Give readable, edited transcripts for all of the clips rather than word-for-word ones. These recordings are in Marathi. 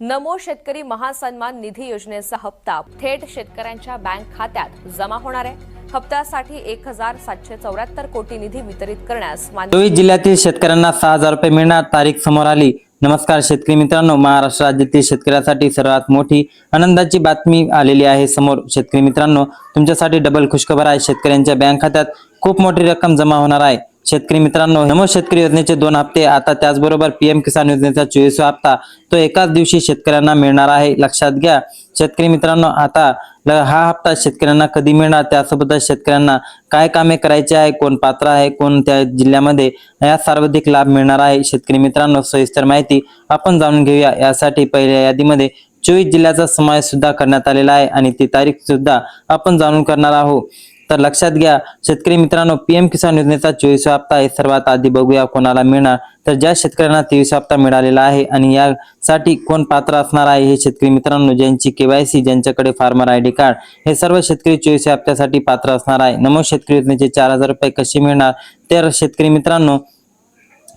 नमो शेतकरी महासन्मान निधी योजनेचा हप्ता थेट शेतकऱ्यांच्या बँक खात्यात जमा होणार आहे। हप्त्यासाठी 1774 कोटी निधी वितरित करण्यास मान्यता। 24 जिल्ह्यातील शेतकऱ्यांना 6000 रुपये मिळणार, तारीख समोर आली। नमस्कार शेतकरी मित्रांनो, महाराष्ट्र राज्यातील शेतकऱ्यांसाठी सर्वात मोठी आनंदाची बातमी आलेली आहे समोर। शेतकरी मित्रांनो, तुमच्यासाठी डबल खुशखबर आहे। शेतकऱ्यांच्या बँक खात्यात खूप मोठी रक्कम जमा होणार आहे। शेतकरी मित्रांनो, नमो शेतकरी योजनेचे 2 हप्ते, आता त्याचबरोबर पीएम किसान योजनेचा 24वा हप्ता तो एकाच दिवशी शेतकऱ्यांना मिळणार आहे। लक्षात घ्या शेतकरी मित्रांनो, आता हा हप्ता शेतकऱ्यांना कधी मिळणार, त्यासोबतच शेतकऱ्यांना काय कामे करायची आहे, कोण पात्र आहे, कोण त्या जिल्ह्यामध्ये या सर्वाधिक लाभ मिळणार आहे। शेतकरी मित्रांनो, सविस्तर माहिती आपण जाणून घेऊया। यासाठी पहिल्या यादीमध्ये 24 जिल्ह्याचा समावेश सुद्धा करण्यात आलेला आहे आणि ती तारीख सुद्धा आपण जाणून करणार आहोत। तर लक्षात घ्या शेतकरी मित्रांनो, पीएम किसान योजनेचा 24वा हप्ता आहे। सर्वात आधी बघूया कोणाला मिळणार। तर ज्या शेतकऱ्यांना 23वा हप्ता मिळालेला आहे आणि यासाठी कोण पात्र असणार आहे, हे शेतकरी मित्रांनो ज्यांची केवायसी, ज्यांच्याकडे फार्मर आयडी कार्ड, हे सर्व शेतकरी 24व्या हप्त्यासाठी पात्र असणार आहे। नमो शेतकरी योजनेचे 4000 रुपये कसे मिळणार, तर शेतकरी मित्रांनो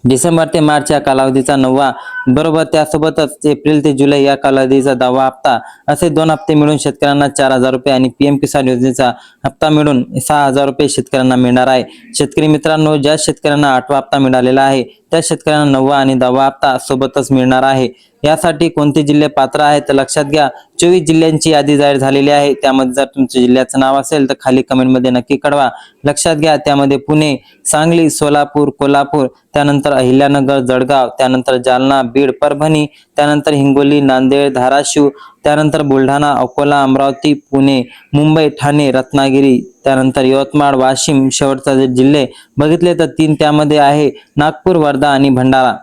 डिसेंबर ते मार्च या कालावधीचा 9वा, बरोबर त्यासोबतच एप्रिल ते जुलै या कालावधीचा 10वा हप्ता, असे 2 हप्ते मिळून शेतकऱ्यांना 4000 रुपये आणि पीएम किसान योजनेचा हप्ता मिळून 6000 रुपये शेतकऱ्यांना मिळणार आहे। शेतकरी मित्रांनो, ज्या शेतकऱ्यांना 8वा हप्ता मिळालेला आहे त्या शेतकऱ्यांना 9वा आणि 10वा हप्ता सोबतच मिळणार आहे। यासाठी कोणते जिल्हे पात्र आहेत तर लक्षात घ्या, 24 जिल्ह्यांची यादी जाहीर झालेली आहे। त्यामध्ये जर तुमच्या जिल्ह्याचं नाव असेल तर खाली कमेंट मध्ये नक्की कळवा। लक्षात घ्या, त्यामध्ये पुणे, सांगली, सोलापूर, कोल्हापूर, त्यानंतर अहिल्यानगर, जळगाव, त्यानंतर जालना, बीड, परभणी, त्यानंतर हिंगोली, नांदेड, धाराशिव, त्यानंतर बुलढाणा, अकोला, अमरावती, पुणे, मुंबई, ठाणे, रत्नागिरी, त्यानंतर यवतमाळ, वाशिम, शेवटचा जे जिल्हे बघितले तर 3 त्यामध्ये आहे नागपूर, वर्धा आणि भंडारा।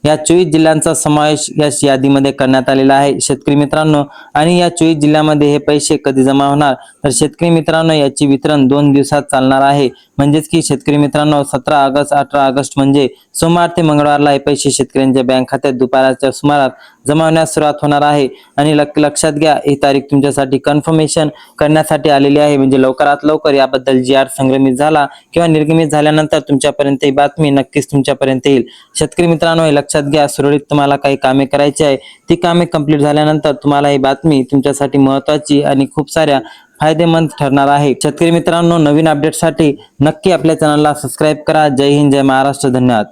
या 24 जिल्ह्यांचा समावेश या यादीमध्ये करण्यात आलेला आहे शेतकरी मित्रांनो। आणि या 24 जिल्ह्यामध्ये हे पैसे कधी जमा होणार, तर शेतकरी मित्रांनो याची वितरण 2 दिवसात चालणार आहे। म्हणजेच की शेतकरी मित्रांनो 17 ऑगस्ट 18 ऑगस्ट म्हणजे सोमवार ते मंगळवारला हे पैसे शेतकऱ्यांच्या बँक खात्यात दुपारच्या सुमारास जमा होण्यास सुरुवात होणार आहे। आणि लक्षात घ्या, ही तारीख तुमच्यासाठी कन्फर्मेशन करण्यासाठी आलेली आहे। म्हणजे लवकरात लवकर याबद्दल जी आर संग्रहित झाला किंवा निर्गमित झाल्यानंतर तुमच्यापर्यंत ही बातमी नक्कीच तुमच्यापर्यंत येईल। शेतकरी मित्रांनो, हे लक्षात घ्या, सुरळीत तुम्हाला काही कामे करायची आहे, ती कामे कंप्लीट झाल्यानंतर तुम्हाला ही बातमी तुमच्यासाठी महत्त्वाची आणि खूप साऱ्या फायदेमंद ठरणार आहे। शेतकरी मित्रांनो, नवीन अपडेटसाठी नक्की आपल्या चॅनलला सबस्क्राईब करा। जय हिंद, जय महाराष्ट्र, धन्यवाद।